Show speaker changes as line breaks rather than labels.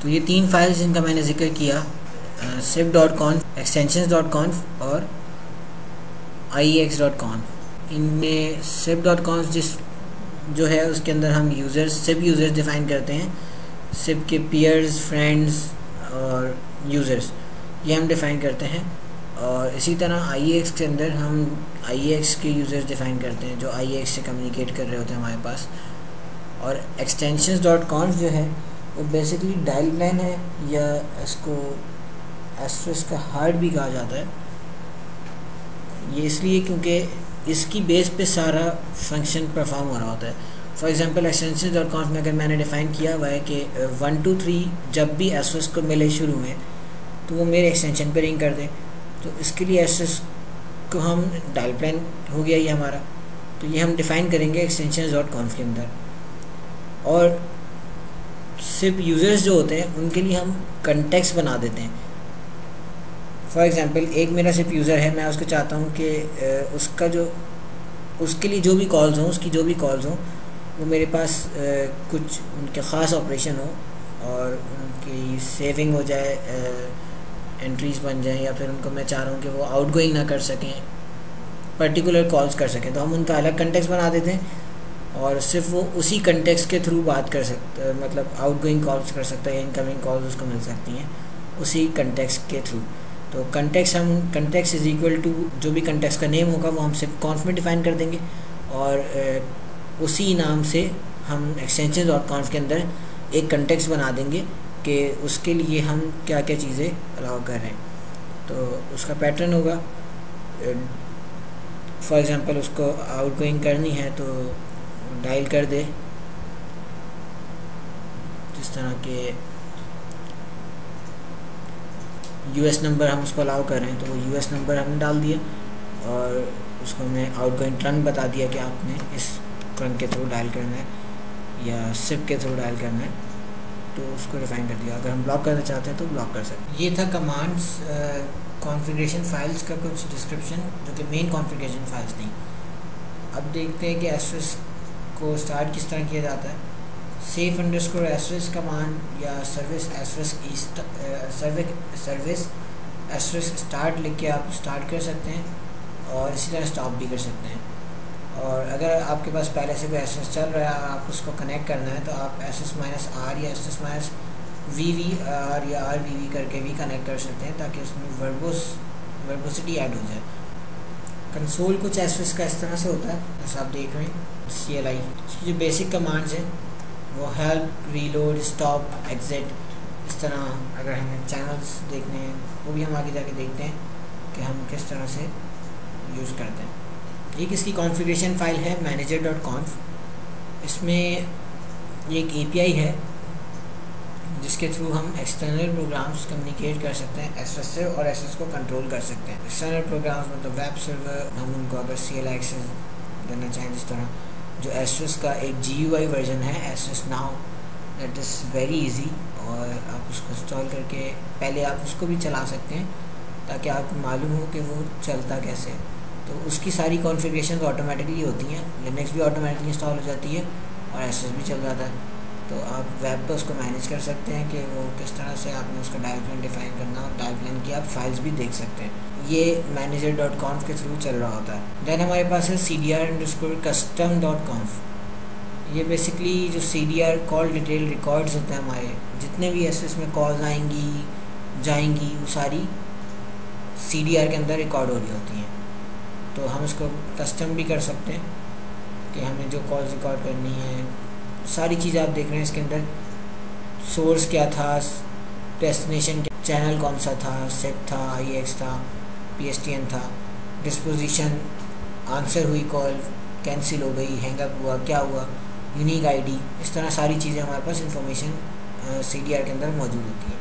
तो ये 3 फाइल्स जिनका मैंने जिक्र किया, sip.conf, extensions.conf और iex.conf। इनमें sip.conf जो है उसके अंदर हम सिप यूज़र्स डिफ़ाइन करते हैं, सिप के पीयर्स, फ्रेंड्स और यूज़र्स ये हम डिफ़ाइन करते हैं। और इसी तरह IEX के अंदर हम IEX के यूज़र्स डिफ़ाइन करते हैं जो IEX से कम्युनिकेट कर रहे होते हैं हमारे पास। और extensions.conf जो है वो बेसिकली डायल प्लान है, या इसको एस्ट्रिस्क का हार्ट भी कहा जाता है। ये इसलिए क्योंकि इसकी बेस पे सारा फंक्शन परफॉर्म हो रहा होता है। फॉर एग्जांपल extensions.conf में अगर मैंने डिफ़ाइन किया हुआ है कि 1 2 3 जब भी एस्ट्रिस्क को मिले शुरू में तो वो मेरे एक्सटेंशन पे रिंग कर दें, तो इसके लिए एस्ट्रिस्क को हम डायल प्लान हो गया ये हमारा, तो ये हम डिफ़ाइन करेंगे extensions.conf के अंदर। और सिर्फ यूज़र्स जो होते हैं उनके लिए हम कंटेक्स्ट बना देते हैं। फॉर एग्ज़ाम्पल एक मेरा सिर्फ यूज़र है, मैं उसको चाहता हूँ कि उसके लिए जो भी कॉल्स हों, उसकी जो भी कॉल्स हों वो मेरे पास कुछ उनके ख़ास ऑपरेशन हो और उनकी सेविंग हो जाए, एंट्रीज़ बन जाएं, या फिर उनको मैं चाह रहा हूँ कि वो आउटगोइंग ना कर सकें, पर्टिकुलर कॉल्स कर सकें, तो हम उनका अलग कंटेक्स्ट बना देते हैं और सिर्फ वो उसी कंटेक्स्ट के थ्रू बात कर सकता है, मतलब आउटगोइंग कॉल्स कर सकता है या इनकमिंग कॉल्स उसको मिल सकती हैं उसी कंटेक्स्ट के थ्रू। तो कंटेक्स्ट इज़ इक्वल टू जो भी कंटेक्स्ट का नेम होगा वो हम सिर्फ कॉन्फ में डिफ़ाइन कर देंगे, और उसी नाम से हम extensions.conf के अंदर एक कंटेक्स्ट बना देंगे कि उसके लिए हम क्या क्या चीज़ें अलाउ कर रहे हैं। तो उसका पैटर्न होगा, फॉर एग्ज़ाम्पल उसको आउटगोइंग करनी है तो डायल कर दे, जिस तरह के US नंबर हम उसको अलाउ कर रहे हैं तो वो US नंबर हमने डाल दिया, और उसको हमने आउटगोइंग ट्रंक बता दिया कि आपने इस ट्रंक के थ्रू डायल करना है या सिप के थ्रू डायल करना है, तो उसको डिफ़ाइन कर दिया। अगर हम ब्लॉक करना चाहते हैं तो ब्लॉक कर सकते हैं। ये था कमांड्स, कॉन्फ़िगरेशन फाइल्स का कुछ डिस्क्रिप्शन जो कि मेन कॉन्फ़िगरेशन फाइल्स थी। अब देखते हैं कि एस्ट्रिस्क को स्टार्ट किस तरह किया जाता है। safe_asterisk कमांड या सर्विस asterisk स्टार्ट लिख के आप स्टार्ट कर सकते हैं, और इसी तरह स्टॉप भी कर सकते हैं। और अगर आपके पास पहले से कोई एस्ट्रिस्क चल रहा है, आप उसको कनेक्ट करना है, तो आप *r या *vvr या rvv करके भी कनेक्ट कर सकते हैं ताकि उसमें वर्बोसिटी ऐड हो जाए। कंसोल कुछ एस्ट्रिस्क का इस तरह से होता है जैसा आप देख रहे हैं। CLI इसकी जो बेसिक कमांड्स हैं वो हेल्प, रीलोड, स्टॉप, एग्जिट, इस तरह। अगर हमें चैनल्स देखने हैं वो भी हम आगे जाके देखते हैं कि हम किस तरह से यूज़ करते हैं। एक इसकी कॉन्फ़िगरेशन फाइल है manager.conf। इसमें एक API है जिसके थ्रू हम एक्सटर्नल प्रोग्राम्स कम्युनिकेट कर सकते हैं एस्ट्रिस्क से, और एस्ट्रिस्क को कंट्रोल कर सकते हैं। एक्सटर्नल प्रोग्राम्स मतलब वेब सर्वर, हम उनको अगर CLI एक्सेस देना चाहें, जिस तरह जो एस्ट्रिस्क का एक GUI वर्जन है asterisk now, that is very easy, और आप उसको इंस्टॉल करके पहले आप उसको भी चला सकते हैं ताकि आपको मालूम हो कि वो चलता कैसे है। तो उसकी सारी कॉन्फ़िगरेशन ऑटोमेटिकली होती हैं, लिनक्स भी ऑटोमेटिकली इंस्टॉल हो जाती है और एस्ट्रिस्क भी चल जाता है। तो आप वेब पर उसको मैनेज कर सकते हैं कि वो किस तरह से आपने उसका डायल प्लान डिफ़ाइन करना, और डायल प्लान की आप फाइल्स भी देख सकते हैं। ये manager.conf के थ्रू चल रहा होता है। देन हमारे पास है cdr_custom.conf। ये बेसिकली जो CDR कॉल डिटेल रिकॉर्ड्स होते हैं, हमारे जितने भी एस्ट्रिस्क में कॉल्स आएंगी जाएंगी वो सारी CDR के अंदर रिकॉर्ड हो रही होती हैं। तो हम इसको कस्टम भी कर सकते हैं कि हमें जो कॉल्स रिकॉर्ड करनी है, सारी चीज़ आप देख रहे हैं इसके अंदर। सोर्स क्या था, डेस्टिनेशन, चैनल कौन सा था, सिप था, IEX था, PSTN था, डिस्पोजिशन, आंसर हुई कॉल, कैंसिल हो गई, हैंगअप हुआ, क्या हुआ, यूनिक ID, इस तरह सारी चीज़ें हमारे पास इंफॉर्मेशन CDR के अंदर मौजूद होती है।